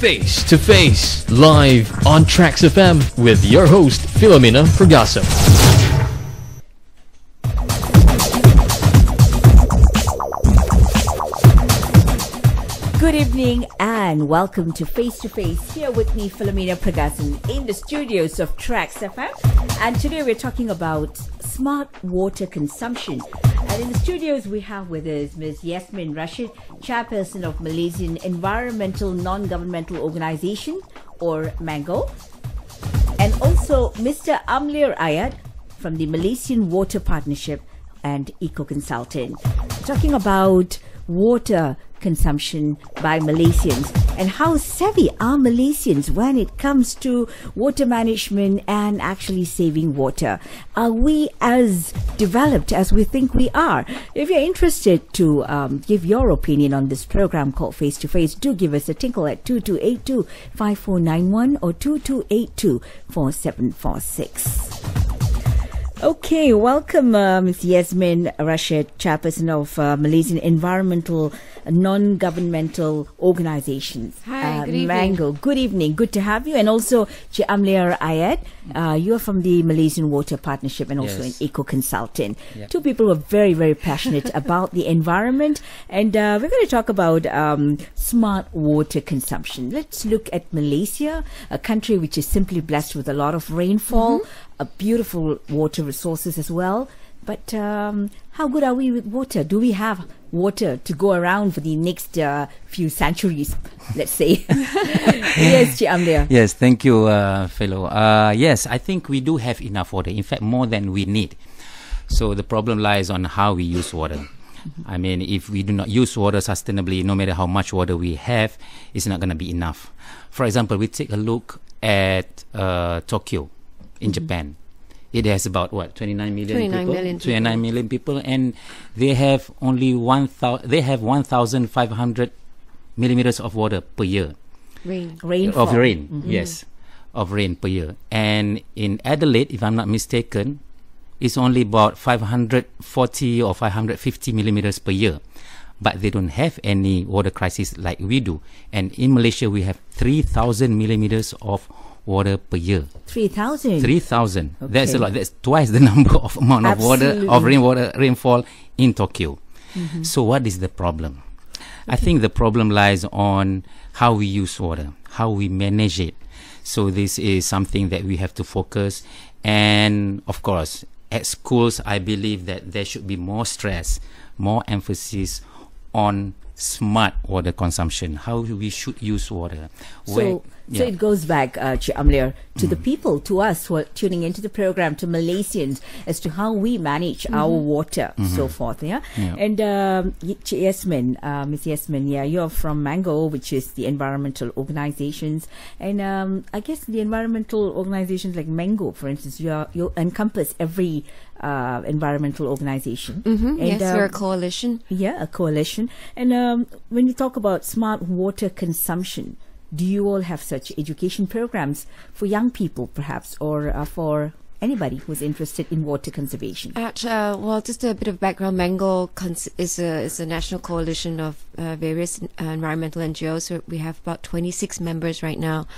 Face to Face, live on TraxxFM with your host, Philomena Pergaso. Good evening and welcome to Face to Face. Here with me, Philomena Pergaso, in the studios of TraxxFM. And today we're talking about smart water consumption. And in the studios we have with us Ms. Yasmin, Rasyid, chairperson of Malaysian Environmental Non-Governmental Organisation, or MENGO. And also Mr. Amlir Ayat from the Malaysian Water Partnership and Eco-Consultant. Talking about water consumption by Malaysians and how savvy are Malaysians when it comes to water management and actually saving water. Are we as developed as we think we are? If you're interested to give your opinion on this program called Face to Face, do give us a tinkle at 2282-5491 or 2282-4746. Okay, welcome Ms. Yasmin, Rasyid, chairperson of Malaysian Environmental Non-Governmental Organizations. Hi, good evening. MENGO. Good evening, good to have you. And also Amlir Ayat, you are from the Malaysian Water Partnership and also an Eco-Consultant. Yep. Two people who are very, very passionate about the environment. And we're going to talk about smart water consumption. Let's look at Malaysia, a country which is simply blessed with a lot of rainfall, beautiful water resources as well. But how good are we with water? Do we have water to go around for the next few centuries, let's say? Yes, Amlir. Yes, thank you, fellow. Yes, I think we do have enough water. In fact, more than we need. So the problem lies on how we use water. I mean, if we do not use water sustainably, no matter how much water we have, it's not going to be enough. For example, we take a look at Tokyo in Japan. It has about 29 million people, and they have only 1,500 millimeters of water per year. Rainfall. Of rain, yes, of rain per year. And in Adelaide, if I'm not mistaken, it's only about 540 or 550 millimeters per year. But they don't have any water crisis like we do. And in Malaysia, we have 3,000 millimeters of water per year. 3,000? 3,000. Okay. That's a lot. That's twice the number of amount of water, of rainfall in Tokyo. So what is the problem? I think the problem lies on how we use water, how we manage it. So this is something that we have to focus. And of course, at schools, I believe that there should be more stress, more emphasis on smart water consumption, how we should use water. So it goes back, Amlir, to the people, to us who are tuning into the program, to Malaysians, as to how we manage our water, so forth. And Yasmin, Ms. Yasmin, you're from MENGO, which is the environmental organizations, and I guess the environmental organizations like MENGO, for instance, you encompass every environmental organization. Yes, we're a coalition. Yeah, a coalition. And when you talk about smart water consumption, do you all have such education programs for young people, perhaps, or for anybody who's interested in water conservation? Well, just a bit of background. MENGO is a national coalition of various environmental NGOs. So we have about 26 members right now,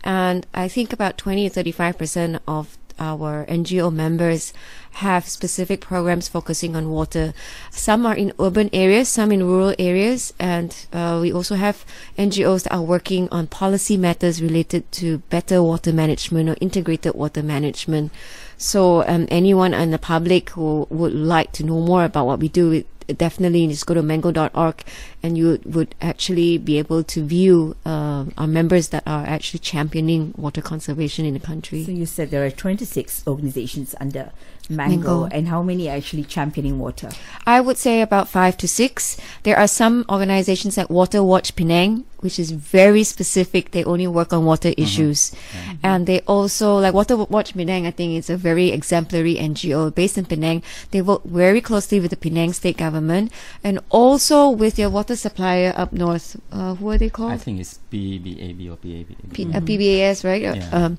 and I think about 20 to 35% of our NGO members have specific programs focusing on water. Some are in urban areas, some in rural areas, and we also have NGOs that are working on policy matters related to better water management or integrated water management. So anyone in the public who would like to know more about what we do, definitely just go to mengo.org and you would actually be able to view our members that are actually championing water conservation in the country. So you said there are 26 organizations under MENGO, and how many are actually championing water? I would say about 5 to 6. There are some organizations like Water Watch Penang, which is very specific. They only work on water issues. And they also, like Water Watch Penang, I think it's a very exemplary NGO based in Penang. They work very closely with the Penang state government and also with your water supplier up north. Who are they called? I think it's PBAB or PAB. PBAS, right? Yeah.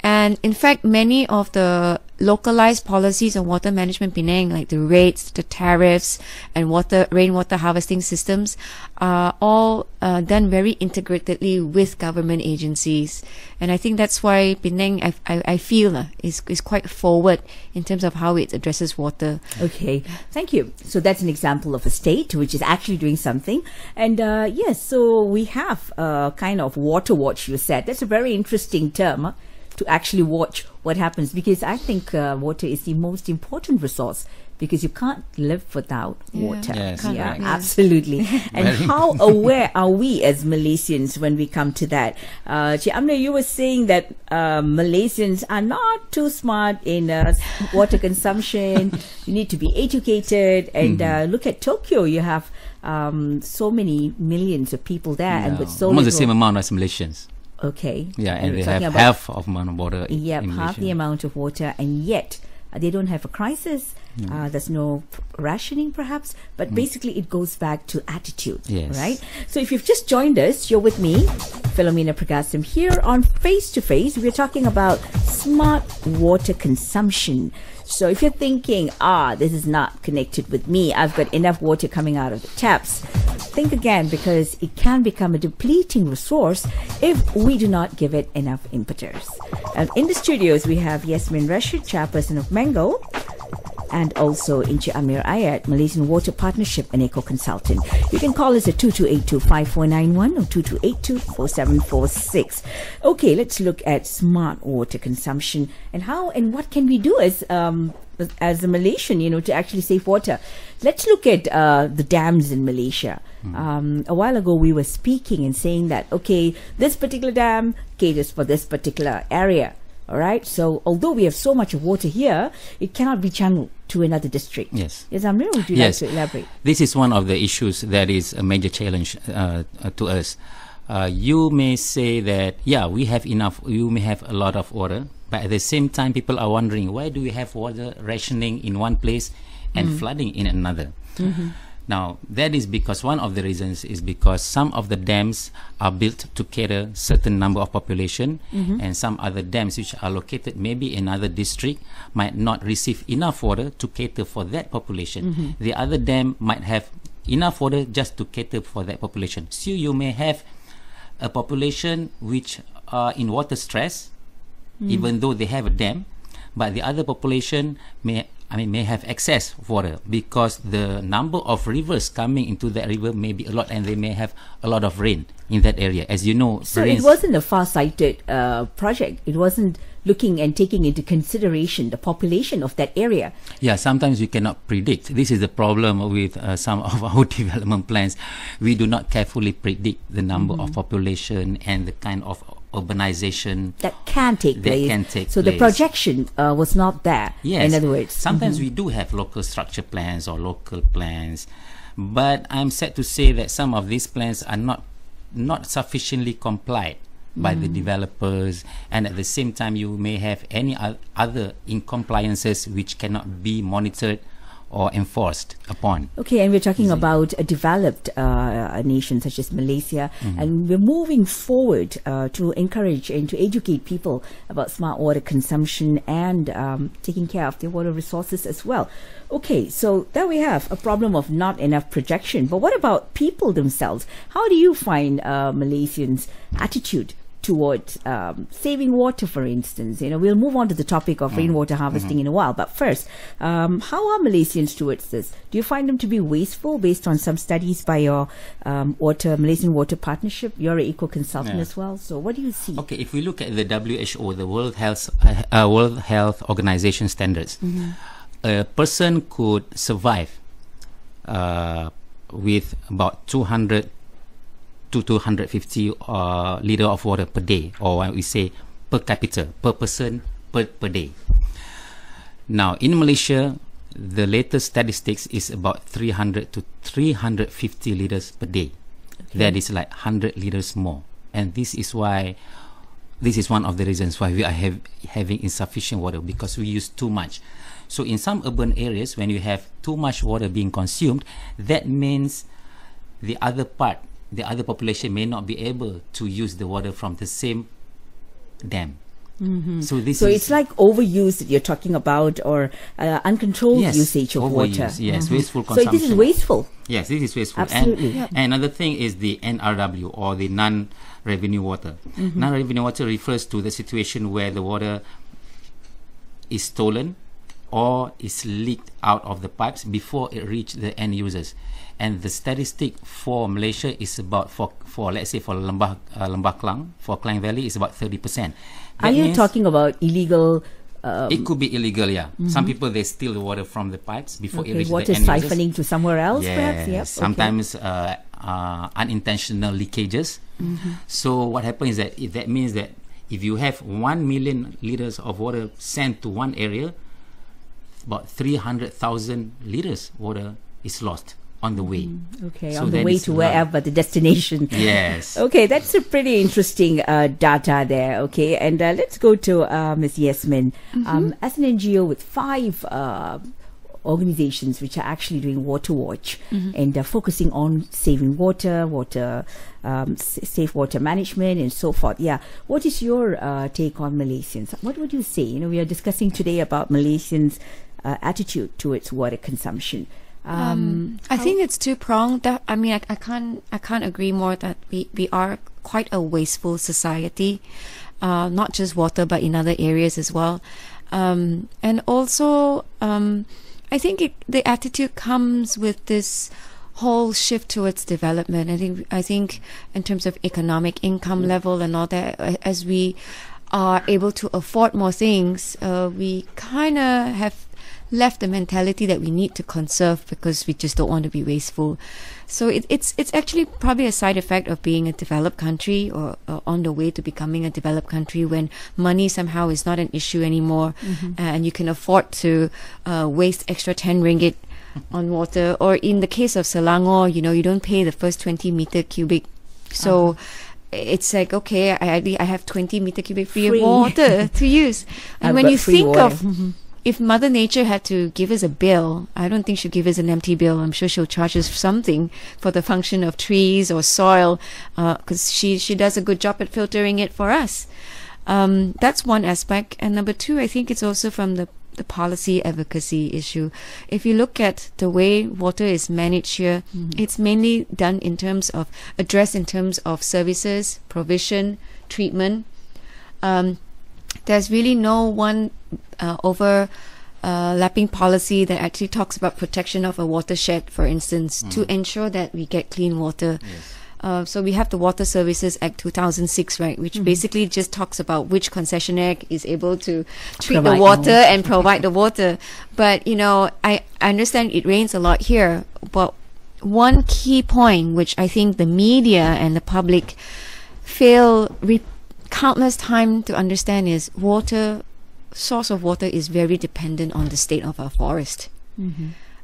And in fact, many of the localized policies on water management Penang, like the rates, the tariffs, and rainwater harvesting systems, are all done very integratedly with government agencies. And I think that's why Penang, I feel, is quite forward in terms of how it addresses water. Okay, thank you. So that's an example of a state which is actually doing something. And yes, so we have kind of water watch, you said. That's a very interesting term, to actually watch what happens, because I think water is the most important resource, because you can't live without water. Yes, Yeah, correct. absolutely. And how aware are we as Malaysians when we come to that? Cik Amlir, you were saying that Malaysians are not too smart in water consumption. You need to be educated. And look at Tokyo. You have so many millions of people there, and with so almost little. the same amount as Malaysians. Okay. Yeah, and we're they have talking half of amount of water. Yep, in half the Malaysia. amount of water, and yet they don't have a crisis. There's no rationing, perhaps, but basically it goes back to attitude, Yes. right? So if you've just joined us, you're with me, Philomena Pragasam, here on Face to Face. We're talking about smart water consumption. So if you're thinking, this is not connected with me, I've got enough water coming out of the taps, think again, because it can become a depleting resource if we do not give it enough impetus. And in the studios, we have Yasmin, Rasyid, chairperson of MENGO, and also Encik Amlir Ayat, Malaysian Water Partnership and Eco Consultant. You can call us at 2282-5491 or 2282-4746. Okay, let's look at smart water consumption and how and what can we do as a Malaysian, to actually save water. Let's look at the dams in Malaysia. A while ago, we were speaking and saying that, okay, this particular dam caters for this particular area. All right. So although we have so much of water here, it cannot be channeled to another district. Yes. Yes, Amlir, would you like to elaborate? This is one of the issues that is a major challenge to us. You may say that, we have enough, you may have a lot of water, but at the same time, people are wondering, why do we have water rationing in one place and flooding in another? Now, that is because one of the reasons is because some of the dams are built to cater certain number of population, and some other dams which are located maybe in another district might not receive enough water to cater for that population. The other dam might have enough water just to cater for that population. So you may have a population which are in water stress, even though they have a dam, but the other population may have excess water because the number of rivers coming into that river may be a lot, and they may have a lot of rain in that area. As you know, So it wasn't a far-sighted project. It wasn't looking and taking into consideration the population of that area. Yeah, sometimes we cannot predict. This is the problem with some of our development plans. We do not carefully predict the number of population and the kind of urbanization That can take place. So the projection was not there. Yes. In other words, Sometimes we do have local structure plans or local plans, but I'm sad to say that some of these plans are not sufficiently complied by the developers, and at the same time you may have any other incompliances which cannot be monitored or enforced upon. Okay, and we're talking about a developed nation such as Malaysia, and we're moving forward to encourage and to educate people about smart water consumption and taking care of their water resources as well. Okay, so there we have a problem of not enough projection. But what about people themselves? How do you find Malaysians' attitude towards saving water, for instance? We'll move on to the topic of rainwater harvesting in a while. But first, how are Malaysians towards this? Do you find them to be wasteful based on some studies by your Malaysian Water Partnership? You're an eco consultant as well. So what do you see? Okay, if we look at the WHO, the World Health Organization standards, a person could survive with about 200 to 250 liter of water per day, or when we say per capita, per person per day. Now in Malaysia, the latest statistics is about 300 to 350 liters per day. That is like 100 liters more, and this is one of the reasons why we are having insufficient water, because we use too much. So in some urban areas, when you have too much water being consumed, that means the other population may not be able to use the water from the same dam. So it's like overuse that you're talking about, or uncontrolled usage of water. Yes, wasteful consumption. So this is wasteful. Yes, this is wasteful. Absolutely. And another thing is the NRW, or the non-revenue water. Non-revenue water refers to the situation where the water is stolen or is leaked out of the pipes before it reaches the end users. And the statistic for Malaysia is about, for let's say for Lembah Klang, for Klang Valley, is about 30%. Are you talking about illegal? It could be illegal, yeah. Some people, they steal the water from the pipes before it reaches water the end siphoning users. to somewhere else, perhaps. Yes, sometimes unintentional leakages. So what happens is that means that if you have 1 million liters of water sent to one area, about 300,000 liters water is lost on the way. So on the way to wherever, the destination. Yes. Okay, that's a pretty interesting data there. Okay, and let's go to Ms. Yasmin. As an NGO with 5 organizations which are actually doing water watch and focusing on saving water, safe water management and so forth. Yeah, what is your take on Malaysians? What would you say? We are discussing today about Malaysians' attitude towards water consumption. I think it's two-pronged. I mean, I can't agree more that we are quite a wasteful society, not just water but in other areas as well. And also, I think the attitude comes with this whole shift towards development. I think in terms of economic income level and all that, as we are able to afford more things, we kind of have left the mentality that we need to conserve because we just don't want to be wasteful. So it's actually probably a side effect of being a developed country, or on the way to becoming a developed country, when money somehow is not an issue anymore, and you can afford to waste extra 10 ringgit on water. Or in the case of Selangor, you don't pay the first 20 meter cubic. So it's like, okay, I have 20 meter cubic free of water to use. And when you think of if Mother Nature had to give us a bill, I don't think she'll give us an empty bill. I'm sure she'll charge us something for the function of trees or soil, because she does a good job at filtering it for us. That's one aspect. And number two, I think it's also from the policy advocacy issue. If you look at the way water is managed here, it's mainly done addressed in terms of services, provision, treatment. There's really no one overlapping policy that actually talks about protection of a watershed, for instance, to ensure that we get clean water. So we have the Water Services Act 2006, right, which basically just talks about which concessionaire is able to treat the water and provide the water. But, I understand it rains a lot here, but one key point which I think the media and the public fail countless time to understand is source of water is very dependent on the state of our forest.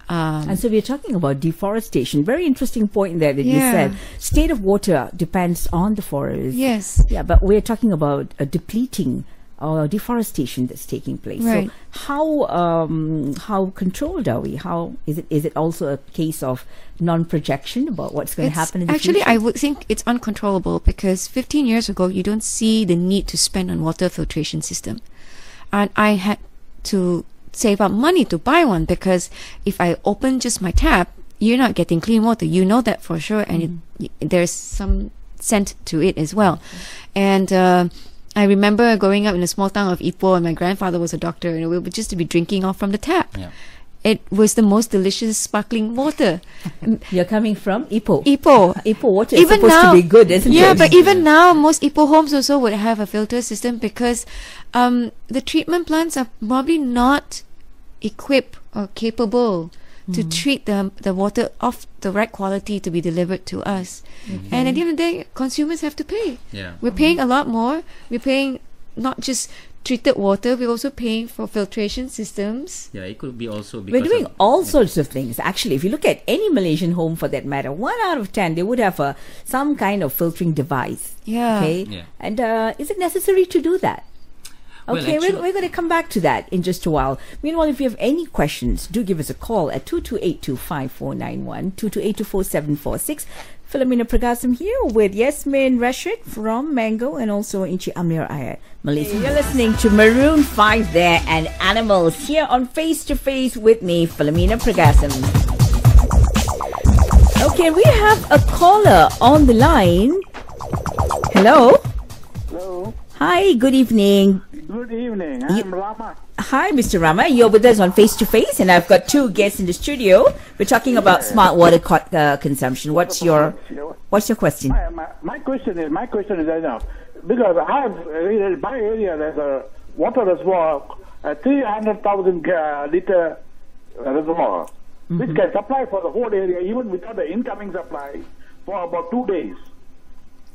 And so we're talking about deforestation. Very interesting point there that you said. State of water depends on the forest. Yes. Yeah, but we're talking about a depleting or deforestation that's taking place. Right. So how controlled are we? How is it also a case of non-projection about what's going to happen in the future? Actually, I would think it's uncontrollable, because 15 years ago you don't see the need to spend on water filtration system, and I had to save up money to buy one, because if I open just my tap, you're not getting clean water. You know that for sure, and there's some scent to it as well. And I remember growing up in a small town of Ipoh, and my grandfather was a doctor, and we would just be drinking off from the tap. It was the most delicious sparkling water. You're coming from Ipoh. Ipoh water is supposed to be good, isn't it? Yeah, but even now, most Ipoh homes also would have a filter system, because the treatment plants are probably not equipped or capable to treat the water of the right quality to be delivered to us. And at the end of the day, consumers have to pay. We're paying a lot more. We're paying not just treated water, we're also paying for filtration systems. It could be also because we're doing all sorts of things. Actually, if you look at any Malaysian home for that matter, 1 out of 10 they would have some kind of filtering device. And is it necessary to do that? Okay, we're going to come back to that in just a while. Meanwhile, if you have any questions, do give us a call at 22825491, 22824746. Philomena Pragasam here with Yasmin, Rasyid from MENGO, and also Encik Amlir, Ayat, Malaysian. You're listening to Maroon 5 there and Animals here on Face to Face with me, Philomena Pragasam. Okay, we have a caller on the line. Hello. Hello. Hi, good evening. Good evening. I'm Rama. Hi, Mr. Rama. You're with us on Face to Face, and I've got two guests in the studio. We're talking about smart water consumption. What's your question? My question is enough because I have in my area there's a water reservoir, a 300,000 liter reservoir, which can supply for the whole area even without the incoming supply for about 2 days.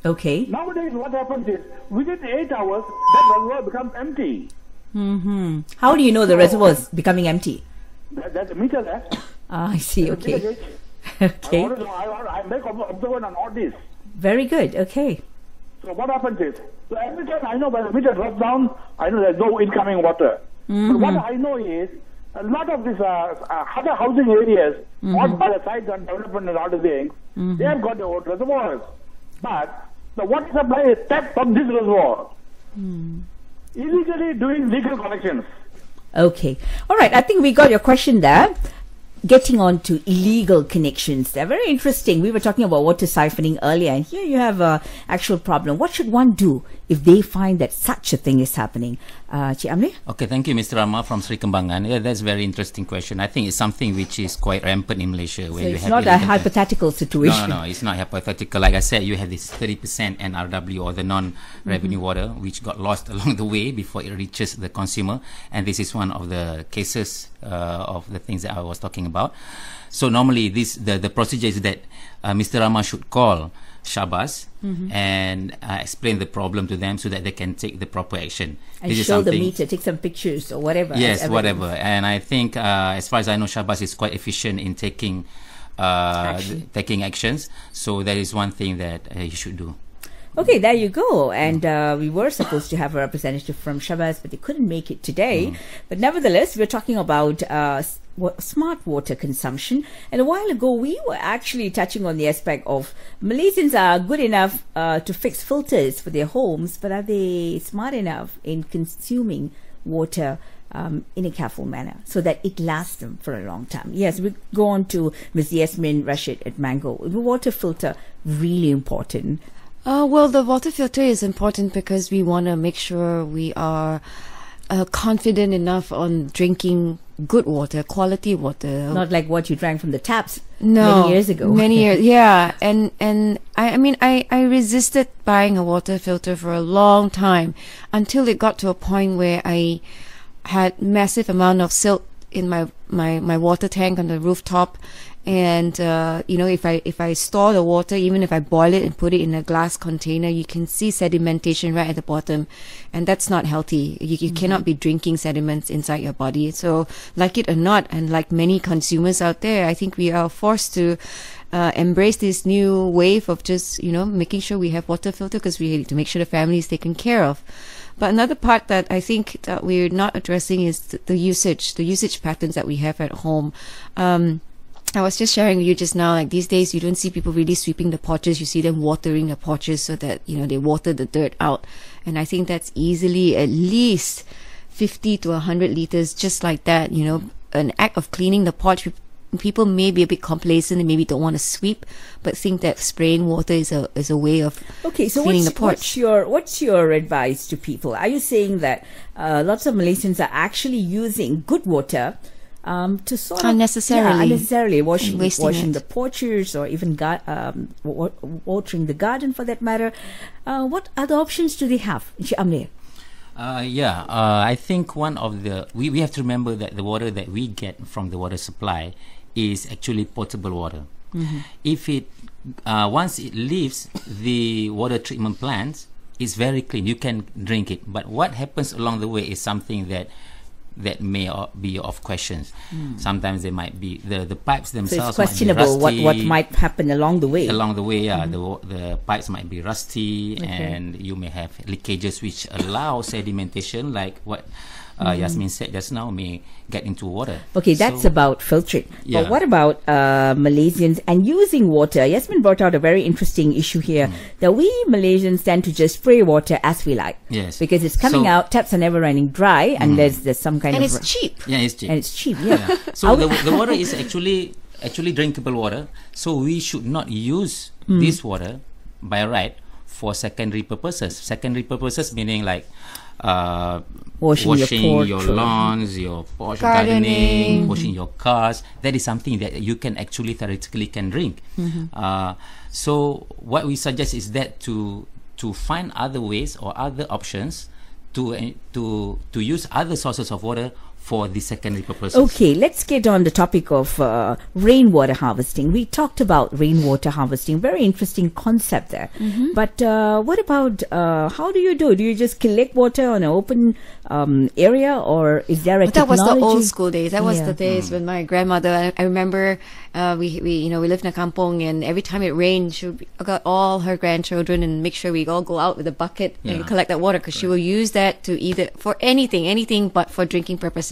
Okay. Nowadays, what happens is within 8 hours that reservoir becomes empty. How do you know the reservoir is becoming empty? That's the meter there. I see. Okay. Okay. I make observation on all this. Very good. Okay. So what happens is, so every time I know when the meter drops down, I know there's no incoming water. But what I know is, a lot of these other housing areas, all by the sides and development and all the things, they have got their own reservoirs. But the water supply is tapped from this reservoir. Illegally doing legal connections. Okay. All right. I think we got your question there. Getting on to illegal connections. They're very interesting. We were talking about water siphoning earlier, and here you have a actual problem. What should one do if they find that such a thing is happening? Cik Amlir? Okay, thank you, Mr. Rama from Sri Kembangan. Yeah, that's a very interesting question. I think it's something which is quite rampant in Malaysia. So where you it's have not a hypothetical situation. No, it's not hypothetical. Like I said, you have this 30% NRW or the non-revenue water, which got lost along the way before it reaches the consumer. And this is one of the cases of the things that I was talking about. So normally the procedure is that Mr. Rama should call Shabas and explain the problem to them so that they can take the proper action. And show the meter, take some pictures or whatever. Yes, whatever. And I think as far as I know, Shabas is quite efficient in taking actions. So that is one thing that you should do. Okay, there you go. And we were supposed to have a representative from Shabas, but they couldn't make it today. But nevertheless, we're talking about smart water consumption. And a while ago, we were actually touching on the aspect of Malaysians are good enough to fix filters for their homes, but are they smart enough in consuming water in a careful manner so that it lasts them for a long time? Yes, we go on to Ms. Yasmin, Rasyid at MENGO. The water filter, really important. Well, the water filter is important because we want to make sure we are confident enough on drinking good water, quality water. Not like what you drank from the taps many years ago. Many years, yeah. And I mean, I resisted buying a water filter for a long time until it got to a point where I had massive amount of silt in my water tank on the rooftop. And if I store the water, even if I boil it and put it in a glass container, you can see sedimentation right at the bottom, and that's not healthy. You cannot be drinking sediments inside your body. So, like it or not, and like many consumers out there, I think we are forced to embrace this new wave of just making sure we have water filter because we need to make sure the family is taken care of. But another part that I think that we're not addressing is the usage patterns that we have at home. I was just sharing with you just now, like these days you don't see people really sweeping the porches. You see them watering the porches so that, they water the dirt out. And I think that's easily at least 50 to 100 liters just like that, an act of cleaning the porch. People may be a bit complacent and maybe don't want to sweep, but think that spraying water is a way of cleaning the porch. What's your advice to people? Are you saying that lots of Malaysians are actually using good water to sort of unnecessarily washing the porches or even watering the garden for that matter? What other options do they have, Amlir? I think one of we have to remember that the water that we get from the water supply is actually potable water. If it once it leaves the water treatment plants, it's very clean. You can drink it. But what happens along the way is something that may be of questions. Sometimes they might be the pipes themselves. So it's questionable might be rusty. what might happen along the way. The pipes might be rusty, and you may have leakages which allow sedimentation, like what Yasmin said just now, may get into water. Okay, that's So- about filtering. Yeah. But what about Malaysians and using water? Yasmin brought out a very interesting issue here that we Malaysians tend to just spray water as we like. Yes. Because it's coming So- out, taps are never running dry unless there's some kind And of... it's cheap. Yeah, it's cheap. And it's cheap, yeah. So the water is actually drinkable water. So we should not use this water by right for secondary purposes. Secondary purposes meaning like Washing your porch, lawns, your porch Gardening. gardening, washing your cars. That is something that you can actually theoretically can drink. So what we suggest is that to find other ways or other options to use other sources of water for the secondary purposes. Okay, let's get on the topic of rainwater harvesting. We talked about rainwater harvesting. Very interesting concept there. But what about how do you do? Do you just collect water on an open area, or is there a But that was technology? the old school days. That was Yeah. the days when my grandmother. I remember we lived in a kampong, and every time it rained, she would got all her grandchildren and make sure we all go out with a bucket and Yeah. collect that water, because she will use that to either for anything but for drinking purposes.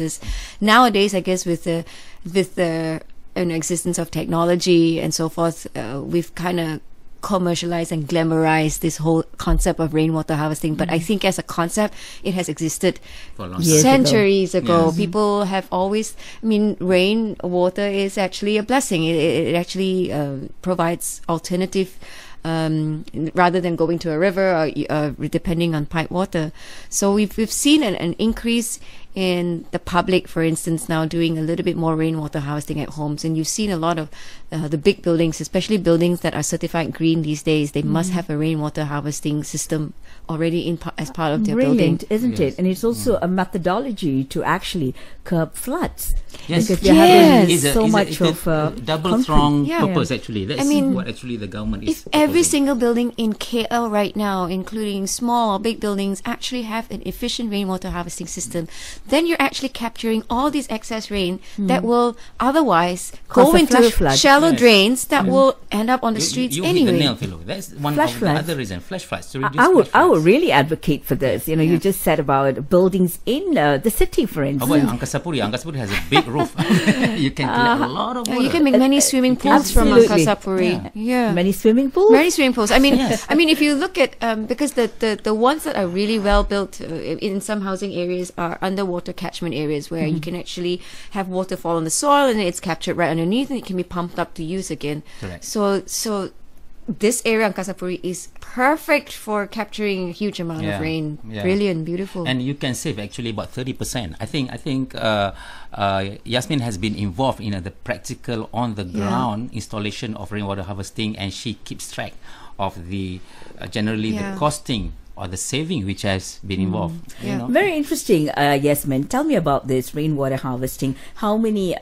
Nowadays, I guess with the existence of technology and so forth, we've kind of commercialized and glamorized this whole concept of rainwater harvesting. But I think as a concept, it has existed For a long Years time. centuries ago. Yes. People have always, rainwater is actually a blessing. It actually provides alternative rather than going to a river or depending on pipe water. So we've seen an increase in the public, for instance, now doing a little bit more rainwater harvesting at homes. And you've seen a lot of the big buildings, especially buildings that are certified green these days, they must have a rainwater harvesting system already as part of their Brilliant, building. isn't Yes. it? And it's also a methodology to actually curb floods. Yes. Because they're Yes. having It's a- so it's a- much it's a of double concrete. strong Yeah. purpose actually. That's I mean, what actually the government is If every proposing. single building in KL right now, including small or big buildings, actually have an efficient rainwater harvesting system, then you're actually capturing all this excess rain that will otherwise Cause go a into flash flood. shallow Yes. drains that will end up on the streets you hit anyway. the nail, Philo. That's one Flash of floods. the other reasons. Flash floods to reduce I would flash floods. really advocate for this. You know, you just said about buildings in the city, for How instance. about Angkasapuri? Angkasapuri has a big roof. You can collect a lot of water. You can make many swimming pools from Absolutely. Angkasapuri. Yeah. Many swimming pools. Many swimming pools. I mean, Yes. if you look at because the ones that are really well built in some housing areas are underwater catchment areas where you can actually have water fall on the soil and it's captured right underneath and it can be pumped up to use again. Correct. So this area in Kasapuri is perfect for capturing a huge amount of Yeah. rain. Yeah. Brilliant, beautiful. And you can save actually about 30%. I think Yasmin has been involved in the practical on the ground installation of rainwater harvesting, and she keeps track of the generally Yeah. the costing or the saving which has been involved. You Yeah. know? Very interesting, Yasmin. Tell me about this rainwater harvesting. How many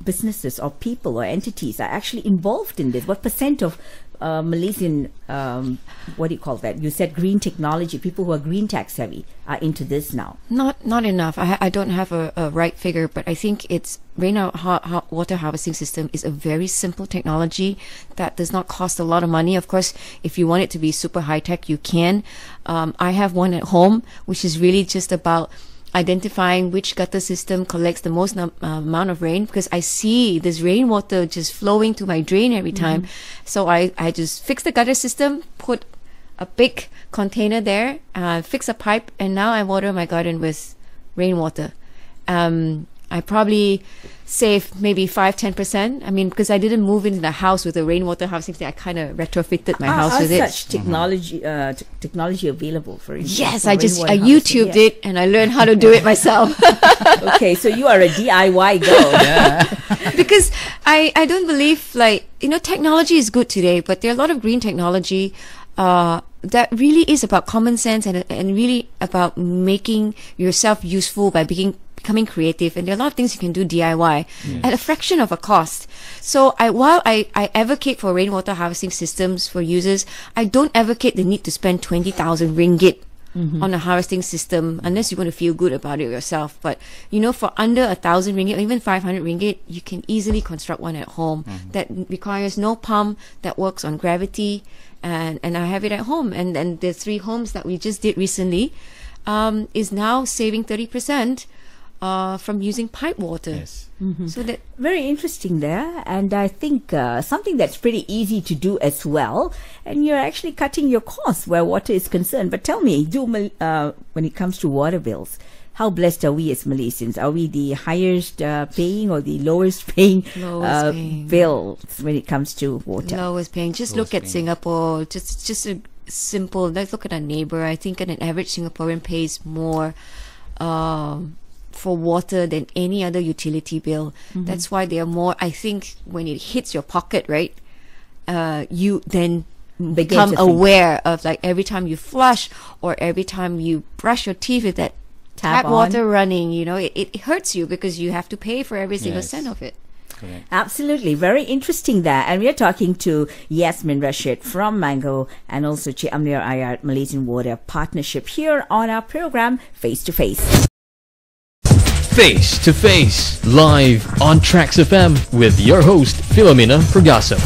businesses or people or entities are actually involved in this? What percent of Malaysian, what do you call that? You said green technology, people who are green tech savvy are into this now. Not enough. I don't have a right figure, but I think it's water harvesting system is a very simple technology that does not cost a lot of money. Of course, if you want it to be super high tech, you can. I have one at home, which is really just about identifying which gutter system collects the most amount of rain, because I see this rainwater just flowing to my drain every time. So I just fix the gutter system, put a big container there, fix a pipe, and now I water my garden with rainwater. I probably save maybe 5-10%. I mean, because I didn't move into the house with a rainwater harvesting thing, I kind of retrofitted my house Are with it. such technology technology available for instance? Yes, for I just rainwater harvesting? YouTubed Yeah. it and I learned how to do it myself. Okay, so you are a DIY girl. Because I don't believe, like, technology is good today, but there are a lot of green technology that really is about common sense and really about making yourself useful by becoming creative. And there are a lot of things you can do DIY at a fraction of a cost. So while I advocate for rainwater harvesting systems for users, I don't advocate the need to spend 20,000 ringgit on a harvesting system unless you want to feel good about it yourself. But for under 1,000 ringgit or even 500 ringgit, you can easily construct one at home that requires no pump, that works on gravity, and I have it at home. And the 3 homes that we just did recently, is now saving 30% from using pipe water. Yes. So that Very interesting there, and I think something that's pretty easy to do as well, and you're actually cutting your costs where water is concerned. But tell me, when it comes to water bills, how blessed are we as Malaysians? Are we the highest paying or the lowest paying, bills when it comes to water? lowest paying. Just look at Singapore. Just a simple. Let's look at our neighbor. I think an average Singaporean pays more for water than any other utility bill. That's why they are more. I think when it hits your pocket, right, you then become aware of, like, every time you flush or every time you brush your teeth with that tap water running, you know, it hurts you because you have to pay for every single cent of it. Correct. Absolutely. Very interesting there. And we are talking to Yasmin Rasyid from MENGO and also to Amlir Ayat, Malaysian Water Partnership, here on our program Face to Face. Face to Face, live on TraxxFM with your host, Philomena Pergasa.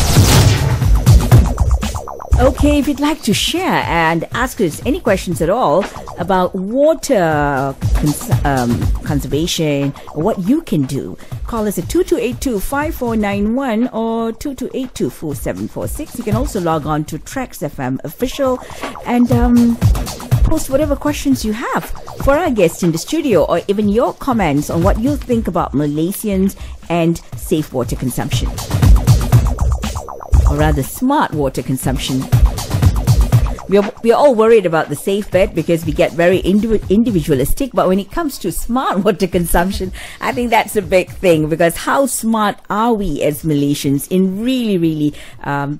Okay, if you'd like to share and ask us any questions at all about water conservation, or what you can do, call us at 2282-5491 or 2282-4746. You can also log on to TraxxFM official and post whatever questions you have for our guests in the studio, or even your comments on what you think about Malaysians and safe water consumption. Or rather, smart water consumption. We are all worried about the safe bet because we get very individualistic, but when it comes to smart water consumption, I think that's a big thing, because how smart are we as Malaysians in really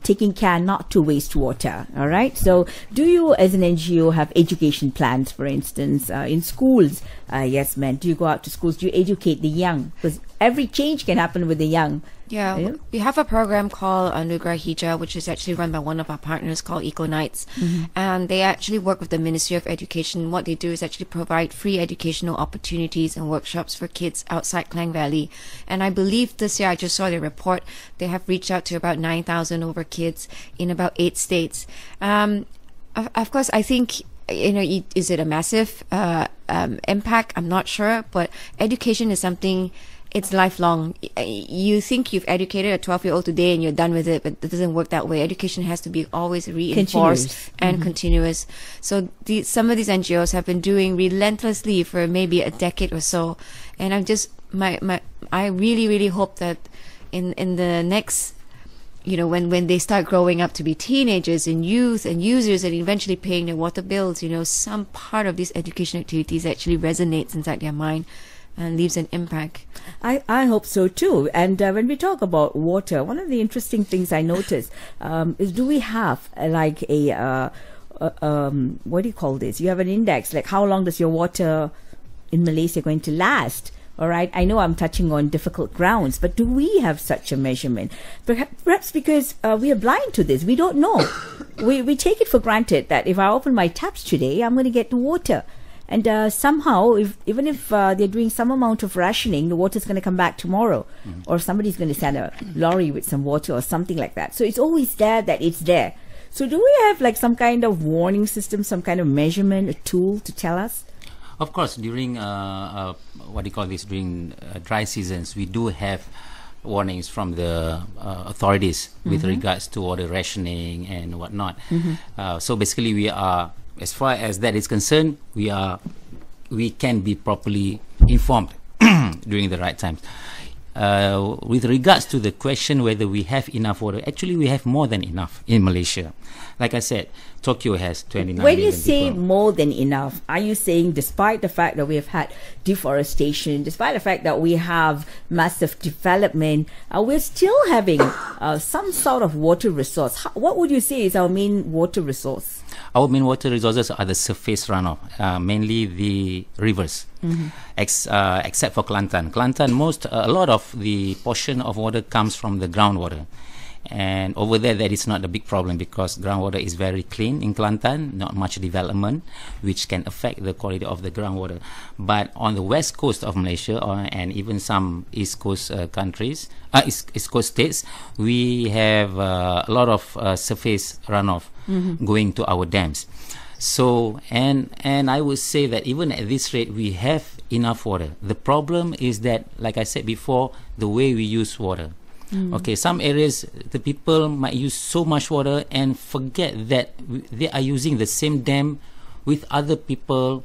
taking care not to waste water? All right, so do you as an NGO have education plans, for instance, in schools? Yes, man, do you go out to schools? Do you educate the young? Because every change can happen with the young. Yeah, we have a program called Anugerah Hijau, which is actually run by one of our partners called Eco Nights. And they actually work with the Ministry of Education. What they do is actually provide free educational opportunities and workshops for kids outside Klang Valley. And I believe this year, I just saw the report, they have reached out to about 9,000 over kids in about 8 states. Of course, I think, you know, is it a massive impact? I'm not sure, but education is something. It's lifelong. You think you've educated a 12-year-old today and you're done with it, but it doesn't work that way. Education has to be always reinforced and continuous. So some of these NGOs have been doing relentlessly for maybe a decade or so. And I'm just, I really hope that in the next, you know, when they start growing up to be teenagers and youth and users and eventually paying their water bills, you know, some part of these education activities actually resonates inside their mind and leaves an impact. I hope so too. And when we talk about water, one of the interesting things I noticed is, do we have like a what do you call this? You have an index, like how long does your water in Malaysia going to last? All right, I know I'm touching on difficult grounds, but do we have such a measurement? Perhaps because we are blind to this. We don't know. We take it for granted that if I open my taps today, I'm going to get the water. And somehow, even if they're doing some amount of rationing, the water's going to come back tomorrow. Or somebody's going to send a lorry with some water or something like that. So it's always there that it's there. So do we have like some kind of warning system, some kind of measurement, a tool to tell us? Of course, during during dry seasons, we do have warnings from the authorities with regards to water rationing and whatnot. So basically, we are, as far as that is concerned, we can be properly informed during the right times. With regards to the question whether we have enough water, actually we have more than enough in Malaysia. Like I said, Tokyo has 29 million When you say people. more than enough, are you saying despite the fact that we have had deforestation, despite the fact that we have massive development, we're still having some sort of water resource? What would you say is our main water resource? Our main water resources are the surface runoff, mainly the rivers, except for Kelantan. Kelantan, a lot of the portion of water comes from the groundwater. And over there, that is not a big problem because groundwater is very clean in Kelantan, not much development, which can affect the quality of the groundwater. But on the west coast of Malaysia, and even some east coast countries, east coast states, we have a lot of surface runoff going to our dams. So, and I would say that even at this rate, we have enough water. The problem is that, like I said before, the way we use water. Okay, some areas, the people might use so much water and forget that they are using the same dam with other people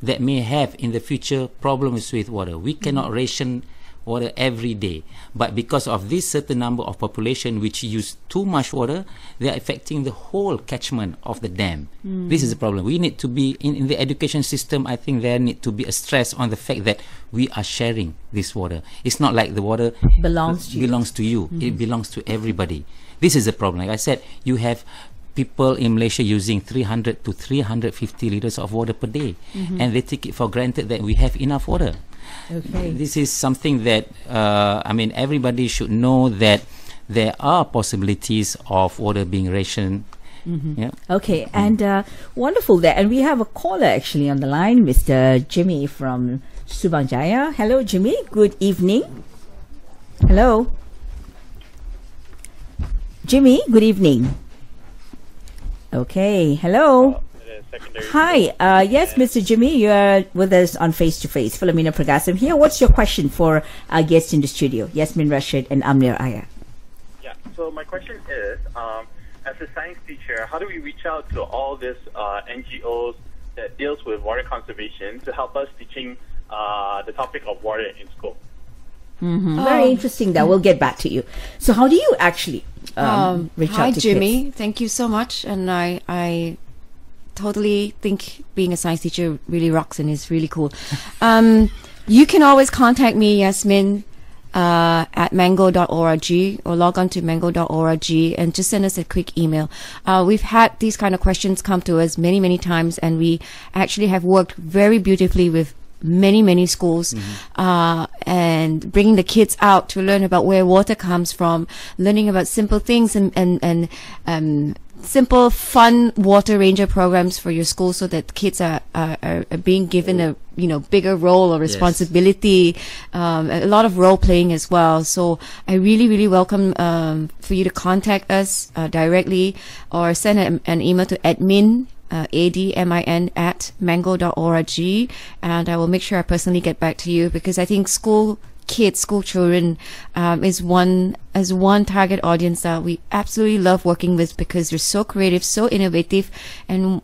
that may have in the future problems with water. We cannot ration water every day, but because of this certain number of population which use too much water, they are affecting the whole catchment of the dam. This is the problem. We need to be in the education system. I think there need to be a stress on the fact that we are sharing this water. It's not like the water belongs to you. It belongs to everybody. This is the problem. Like I said, you have people in Malaysia using 300 to 350 liters of water per day, and they take it for granted that we have enough water. Okay. This is something that everybody should know, that there are possibilities of water being rationed. Yeah. Okay, and wonderful there. And we have a caller actually on the line, Mr. Jimmy from Subang Jaya. Hello, Jimmy. Good evening. Hello, Jimmy. Good evening. Okay. Hello. Hi. Yes, Mr. Jimmy, you are with us on Face to Face. Philomena Pragasam here. What's your question for our guests in the studio, Yasmin, Rasyid, and Amlir, Ayat? Yeah. So my question is, as a science teacher, how do we reach out to all these NGOs that deals with water conservation to help us teaching the topic of water in school? Very interesting. That we'll get back to you. So, how do you actually reach out to Hi, Jimmy. kids? Thank you so much. And I totally think being a science teacher really rocks and is really cool. You can always contact me, Yasmin, at mengo.org, or log on to mengo.org and just send us a quick email. We've had these kind of questions come to us many, many times, and we actually have worked very beautifully with many schools, and bringing the kids out to learn about where water comes from, learning about simple things and simple fun water ranger programs for your school, so that kids are being given a bigger role or responsibility, a lot of role playing as well. So I really welcome for you to contact us directly, or send an email to admin admin at mengo.org, and I will make sure I personally get back to you, because I think school children is one target audience that we absolutely love working with, because they're so creative, so innovative, and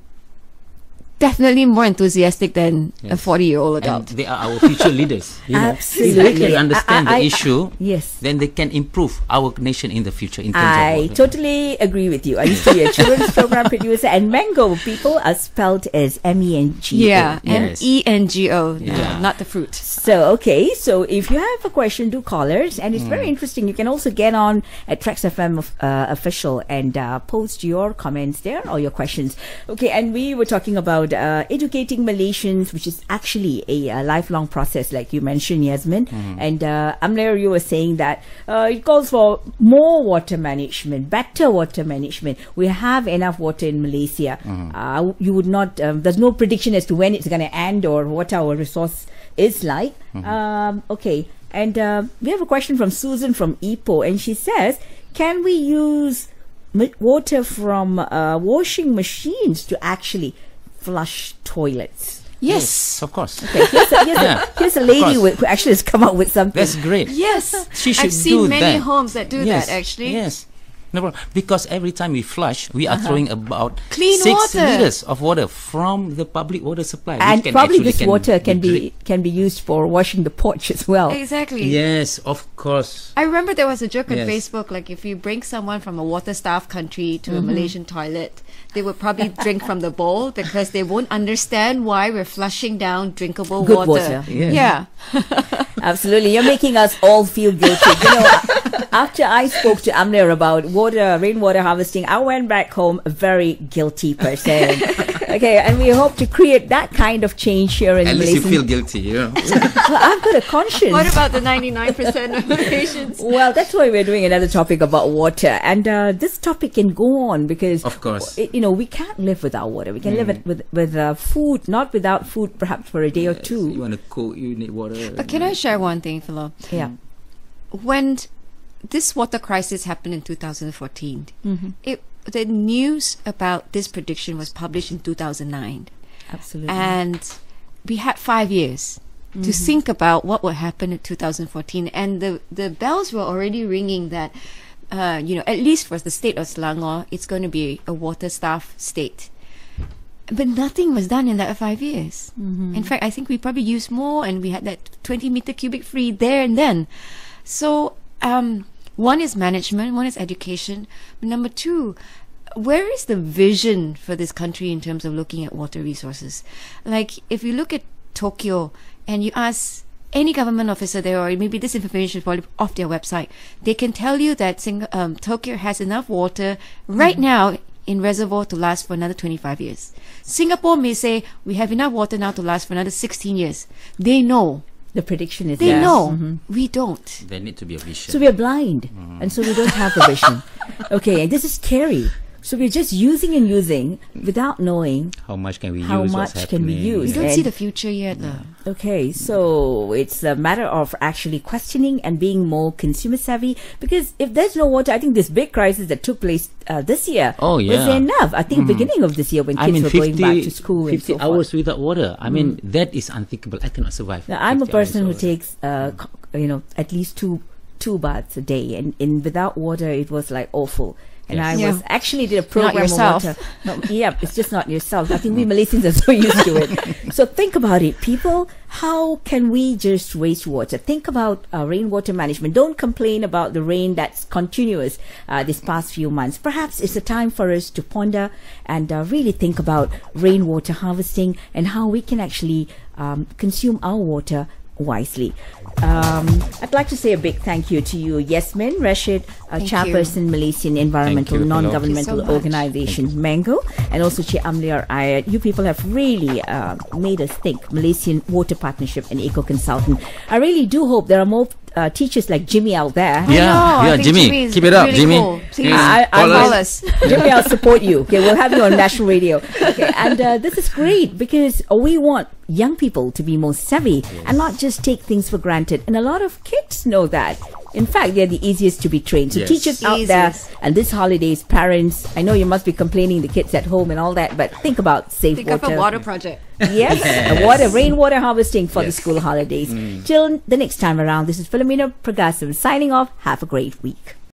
definitely more enthusiastic than a 40-year-old adult. And they are our future leaders. Absolutely. If they can understand the issue, yes, then they can improve our nation in the future in terms of I water. totally agree with you. I used to be a children's program producer, and Mango people are spelled as MENGO. Yeah, Yes. MENGO, Yeah. not the fruit. So, okay, so if you have a question, do call us. And it's very interesting. You can also get on at TraxxFM official and post your comments there or your questions. Okay, and we were talking about educating Malaysians, which is actually a lifelong process, like you mentioned, Yasmin. And Amlir, you were saying that it calls for more water management, better water management. We have enough water in Malaysia. You would not, there's no prediction as to when it's going to end or what our resource is like. Okay, and we have a question from Susan from Ipoh, and she says, can we use water from washing machines to actually flush toilets? Yes. Of course. Okay, here's a lady who actually has come up with something. That's great. Yes. She should I've seen do many that. homes that do Yes, that, actually. Yes. No problem. Because every time we flush, we are throwing about Clean 6 water. liters of water from the public water supply. And which probably actually this water can drink. be used for washing the porch as well. Exactly. Yes, of course. I remember there was a joke on Yes. Facebook, like if you bring someone from a water-starved country to a Malaysian toilet, they would probably drink from the bowl, because they won't understand why we're flushing down drinkable Good water. Yeah. Absolutely. You're making us all feel guilty. After I spoke to Amlir about rainwater harvesting, I went back home a very guilty person. Okay, and we hope to create that kind of change here in At the least you Malaysian. feel guilty, you know. Well, I've got a conscience. What about the 99% of Malaysians? Well, that's why we're doing another topic about water, and this topic can go on because, Of course. we can't live without water. We can live with food, not without food, perhaps for a day or two. You want to cook, you need water. But can I share one thing, Philo? Yeah. When this water crisis happened in 2014, the news about this prediction was published in 2009. Absolutely. And we had 5 years to think about what would happen in 2014. And the bells were already ringing that, at least for the state of Selangor, it's going to be a water-starved state. But nothing was done in that 5 years. In fact, I think we probably used more, and we had that 20 meter cubic free there and then. So, one is management, one is education. But number two, where is the vision for this country in terms of looking at water resources? Like, if you look at Tokyo and you ask any government officer there, or maybe this information is probably off their website, they can tell you that Tokyo has enough water right now in reservoir to last for another 25 years. Singapore may say, we have enough water now to last for another 16 years. They know. The prediction is They there. know. We don't. There need to be a vision. So we are blind, and so we don't have a vision. Okay, and this is scary. So we're just using and using without knowing how much can we how use? much what's can we happening? use. We don't And- see the future yet, though. Okay, so it's a matter of actually questioning and being more consumer savvy, because if there's no water, I think this big crisis that took place this year Oh, yeah. was enough. I think beginning of this year when kids were going back to school and 50 so hours forth. without water. I mean, that is unthinkable. I cannot survive. Now, I'm a 50 hours person who without water. takes at least two baths a day, and without water it was like awful. And Yes. I Yeah. was actually did a program on yourself. water. No, yeah, it's just not yourself. I think we Malaysians are so used to it. So think about it, people. How can we just waste water? Think about rainwater management. Don't complain about the rain that's continuous this past few months. Perhaps it's a time for us to ponder and really think about rainwater harvesting and how we can actually consume our water wisely. I'd like to say a big thank you to you, Yasmin, Rasyid, Thank Chairperson, Malaysian Environmental Thank you, Non-Governmental Thank you so much. Organization, MENGO, and also Amlir, Ayat. You people have really made us think. Malaysian Water Partnership and Eco Consultant. I really do hope there are more teachers like Jimmy out there. I know, I think Jimmy, is keep it up, really Jimmy. cool. Please I call will- us. Jimmy, I'll support you. Okay, we'll have you on national radio. Okay, and this is great because we want young people to be more savvy and not just take things for granted. And a lot of kids know that. In fact, they're the easiest to be trained. So Yes. teachers out there, Easiest. and this holidays, parents, I know you must be complaining the kids at home and all that, but think about safe Think of a water project. Yes, rainwater harvesting for the school holidays. Till the next time around, this is Philomena Pragasam signing off. Have a great week.